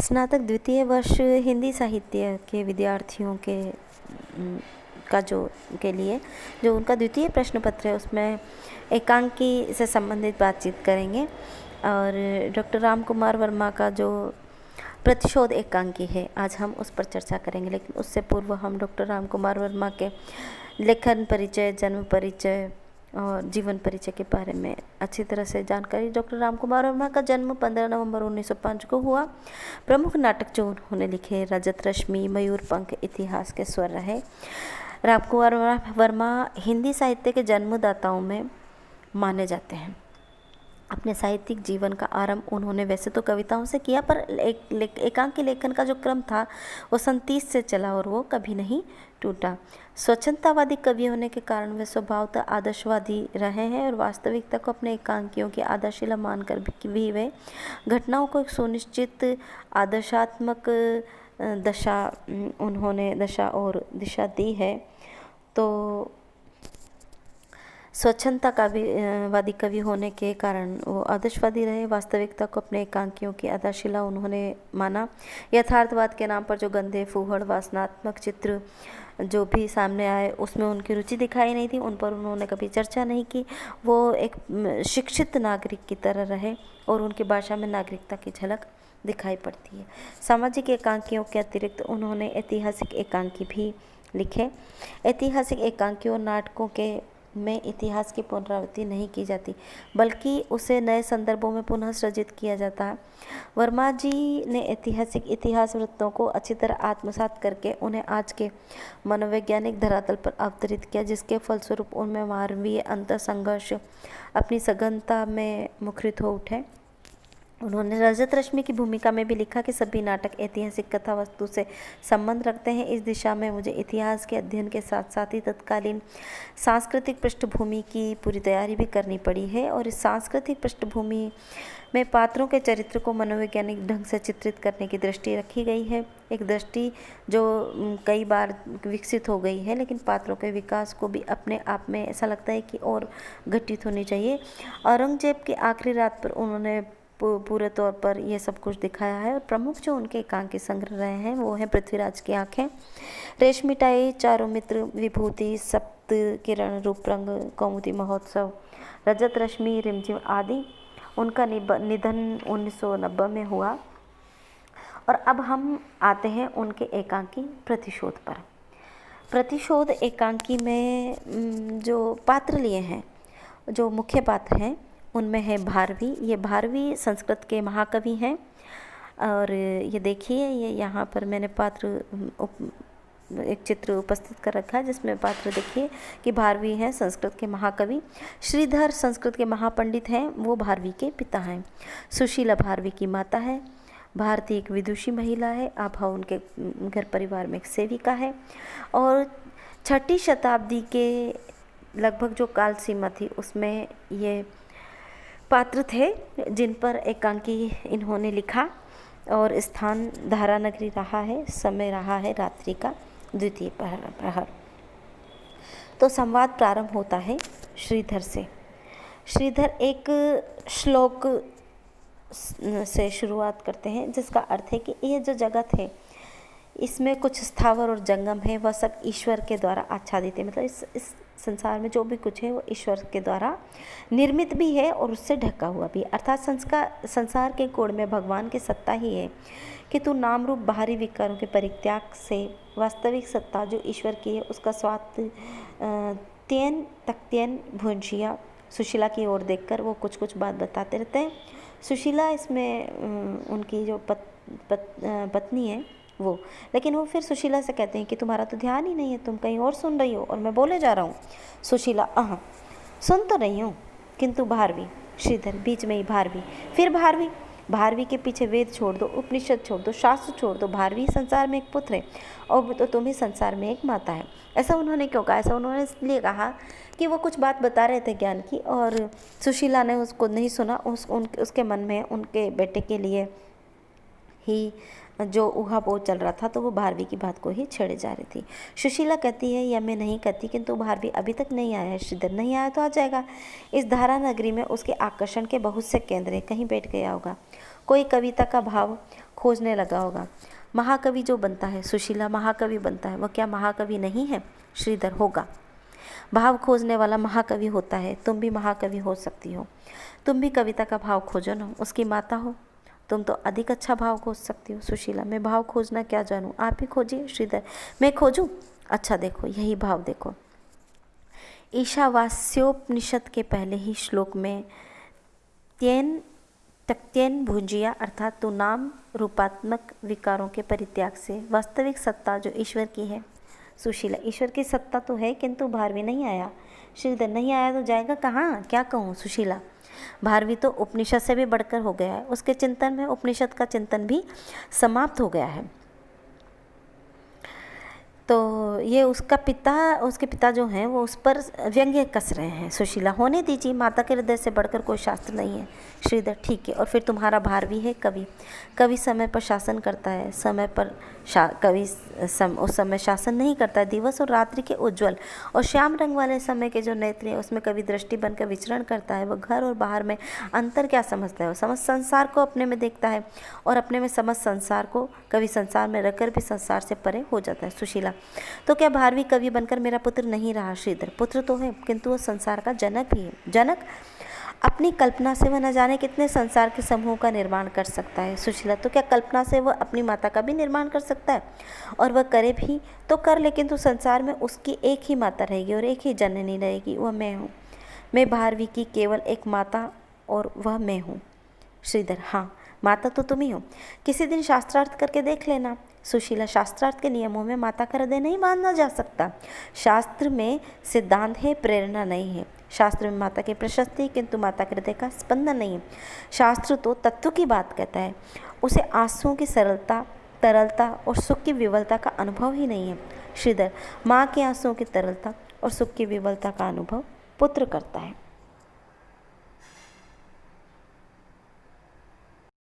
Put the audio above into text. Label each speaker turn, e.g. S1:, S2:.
S1: स्नातक द्वितीय वर्ष हिंदी साहित्य के विद्यार्थियों के का जो के लिए जो उनका द्वितीय प्रश्न पत्र है उसमें एकांकी से संबंधित बातचीत करेंगे। और डॉक्टर राम कुमार वर्मा का जो प्रतिशोध एकांकी है आज हम उस पर चर्चा करेंगे। लेकिन उससे पूर्व हम डॉक्टर राम कुमार वर्मा के लेखन परिचय, जन्म परिचय और जीवन परिचय के बारे में अच्छी तरह से जानकारी। डॉक्टर राम कुमार वर्मा का जन्म 15 नवंबर 1905 को हुआ। प्रमुख नाटक जो उन्होंने लिखे रजत रश्मि, मयूर पंख, इतिहास के स्वर रहे। राम कुमार वर्मा हिंदी साहित्य के जन्मदाताओं में माने जाते हैं। अपने साहित्यिक जीवन का आरंभ उन्होंने वैसे तो कविताओं से किया, पर एकांकी लेखन का जो क्रम था वो सन 30 से चला और वो कभी नहीं टूटा। स्वच्छंदतावादी कवि होने के कारण वे स्वभावतः आदर्शवादी रहे हैं और वास्तविकता को अपने एकांकियों की आधारशिला मानकर भी वे घटनाओं को एक सुनिश्चित आदर्शात्मक दशा और दिशा दी है। तो स्वच्छंदता का वादी कवि होने के कारण वो आदर्शवादी रहे, वास्तविकता को अपने एकांकियों की आधारशिला उन्होंने माना। यथार्थवाद के नाम पर जो गंदे, फूहड़, वासनात्मक चित्र जो भी सामने आए उसमें उनकी रुचि दिखाई नहीं थी, उन पर उन्होंने कभी चर्चा नहीं की। वो एक शिक्षित नागरिक की तरह रहे और उनकी भाषा में नागरिकता की झलक दिखाई पड़ती है। सामाजिक एकांकियों के अतिरिक्त उन्होंने ऐतिहासिक एकांकी भी लिखे। ऐतिहासिक एकांकियों और नाटकों के में इतिहास की पुनरावृत्ति नहीं की जाती, बल्कि उसे नए संदर्भों में पुनः सृजित किया जाता है। वर्मा जी ने ऐतिहासिक इतिहास वृत्तों को अच्छी तरह आत्मसात करके उन्हें आज के मनोवैज्ञानिक धरातल पर अवतरित किया, जिसके फलस्वरूप उनमें मानवीय अंतर संघर्ष अपनी सघनता में मुखरित हो उठे। उन्होंने रजत रश्मि की भूमिका में भी लिखा कि सभी नाटक ऐतिहासिक कथा वस्तु से संबंध रखते हैं। इस दिशा में मुझे इतिहास के अध्ययन के साथ साथ ही तत्कालीन सांस्कृतिक पृष्ठभूमि की पूरी तैयारी भी करनी पड़ी है और इस सांस्कृतिक पृष्ठभूमि में पात्रों के चरित्र को मनोवैज्ञानिक ढंग से चित्रित करने की दृष्टि रखी गई है। एक दृष्टि जो कई बार विकसित हो गई है, लेकिन पात्रों के विकास को भी अपने आप में ऐसा लगता है कि और घटित होनी चाहिए। औरंगजेब की आखिरी रात पर उन्होंने पूरे तौर पर यह सब कुछ दिखाया है। और प्रमुख जो उनके एकांकी संग्रह रहे हैं वो हैं पृथ्वीराज की आंखें, रेशमिटाई, चारों मित्र, विभूति, सप्त किरण, रूप रंग, कौमुदी महोत्सव, रजत रश्मि, रिमझिम आदि। उनका निधन 1990 में हुआ। और अब हम आते हैं उनके एकांकी प्रतिशोध पर। प्रतिशोध एकांकी में जो पात्र लिए हैं, जो मुख्य पात्र हैं उनमें है भारवी। ये भारवी संस्कृत के महाकवि हैं। और ये देखिए, ये यहाँ पर मैंने पात्र एक चित्र उपस्थित कर रखा है जिसमें पात्र देखिए कि भारवी हैं संस्कृत के महाकवि। श्रीधर संस्कृत के महापंडित हैं, वो भारवी के पिता हैं। सुशीला भारवी की माता है। भारती एक विदुषी महिला है। आभा उनके घर परिवार में एक सेविका है। और 6ठी शताब्दी के लगभग जो काल सीमा थी उसमें ये पात्र थे जिन पर एकांकी इन्होंने लिखा। और स्थान धारा नगरी रहा है, समय रहा है रात्रि का द्वितीय प्रहर। तो संवाद प्रारंभ होता है श्रीधर से। श्रीधर एक श्लोक से शुरुआत करते हैं जिसका अर्थ है कि यह जो जगत है इसमें कुछ स्थावर और जंगम है, वह सब ईश्वर के द्वारा आच्छादित है। मतलब इस संसार में जो भी कुछ है वो ईश्वर के द्वारा निर्मित भी है और उससे ढका हुआ भी। अर्थात संसार के कोण में भगवान की सत्ता ही है कि तू नाम रूप बाहरी विकारों के परित्याग से वास्तविक सत्ता जो ईश्वर की है उसका स्वाद त्यन तक्त्यन भुंजिया। सुशीला की ओर देखकर वो कुछ बात बताते रहते हैं। सुशीला इसमें उनकी जो पत्नी है वो, लेकिन वो फिर सुशीला से कहते हैं कि तुम्हारा तो ध्यान ही नहीं है, तुम कहीं और सुन रही हो और मैं बोले जा रहा हूँ। सुशीला सुन तो रही हूँ, किंतु भारवी। श्रीधर बीच में ही भारवी, फिर भारवी के पीछे वेद छोड़ दो, उपनिषद छोड़ दो, शास्त्र छोड़ दो। भारवी संसार में एक पुत्र है और तो तुम्हें संसार में एक माता है। ऐसा उन्होंने क्यों कहा? ऐसा उन्होंने इसलिए कहा कि वो कुछ बात बता रहे थे ज्ञान की और सुशीला ने उसको नहीं सुना। उसके मन में उनके बेटे के लिए ही जो ऊहापोह चल रहा था तो वो भारवी की बात को ही छेड़े जा रही थी। सुशीला कहती है या मैं नहीं कहती, किंतु भारवी अभी तक नहीं आया है। श्रीधर नहीं आया तो आ जाएगा। इस धारा नगरी में उसके आकर्षण के बहुत से केंद्र हैं, कहीं बैठ गया होगा। कोई कविता का भाव खोजने लगा होगा। महाकवि जो बनता है, सुशीला महाकवि बनता है, वह क्या महाकवि नहीं है? श्रीधर, होगा। भाव खोजने वाला महाकवि होता है। तुम भी महाकवि हो सकती हो। तुम भी कविता का भाव खोजो ना, उसकी माता हो। तुम तो अधिक अच्छा भाव खोज सकती हो। सुशीला, मैं भाव खोजना क्या जानूँ, आप ही खोजिए। श्रीधर, मैं खोजूं? अच्छा देखो, यही भाव देखो। ईशावास्योपनिषद के पहले ही श्लोक में त्येन तक्त्येन भुंजिया अर्थात तो नाम रूपात्मक विकारों के परित्याग से वास्तविक सत्ता जो ईश्वर की है। सुशीला, ईश्वर की सत्ता तो है किंतु भारवी नहीं आया। श्रीधर, नहीं आया तो जाएगा कहाँ, क्या कहूँ? सुशीला, भारवी तो उपनिषद से भी बढ़कर हो गया है। उसके चिंतन में उपनिषद का चिंतन भी समाप्त हो गया है। तो ये उसके पिता जो हैं वो उस पर व्यंग्य कस रहे हैं। सुशीला, होने दीजिए, माता के हृदय से बढ़कर कोई शास्त्र नहीं है। श्रीधर, ठीक है। और फिर तुम्हारा भारवी है कवि। कवि समय पर शासन करता है, समय पर कवि उस समय शासन नहीं करता है। दिवस और रात्रि के उज्ज्वल और श्याम रंग वाले समय के जो नेत्र हैं उसमें कवि दृष्टि बनकर विचरण करता है। वह घर और बाहर में अंतर क्या समझता है? वो समस्त संसार को अपने में देखता है और अपने में समस्त संसार को कवि संसार में रखकर भी संसार से परे हो जाता है। सुशीला, तो क्या भारवी कवि बनकर मेरा पुत्र नहीं रहा? श्रीधर, पुत्र तो है किंतु वह संसार का जनक भी है। जनक, अपनी कल्पना से वह न जाने कितने संसार के समूह का निर्माण कर सकता है। सुशीला, तो क्या कल्पना से वह अपनी माता का भी निर्माण कर सकता है? और वह करे भी तो कर ले, किंतु संसार में उसकी एक ही माता रहेगी और एक ही जननी रहेगी, वह मैं हूँ। मैं भारवी की केवल एक माता और वह मैं हूँ। श्रीधर, हाँ, माता तो तुम ही हो। किसी दिन शास्त्रार्थ करके देख लेना। सुशीला, शास्त्रार्थ के नियमों में माता का हृदय नहीं बांधना जा सकता। शास्त्र में सिद्धांत है, प्रेरणा नहीं है। शास्त्र में माता की प्रशस्ति किंतु माता के हृदय का स्पंदन नहीं है। शास्त्र तो तत्व की बात कहता है, उसे आंसुओं की सरलता, तरलता और सुख की विवलता का अनुभव ही नहीं है। श्रीधर, माँ के आंसुओं की तरलता और सुख की विवलता का अनुभव पुत्र करता है।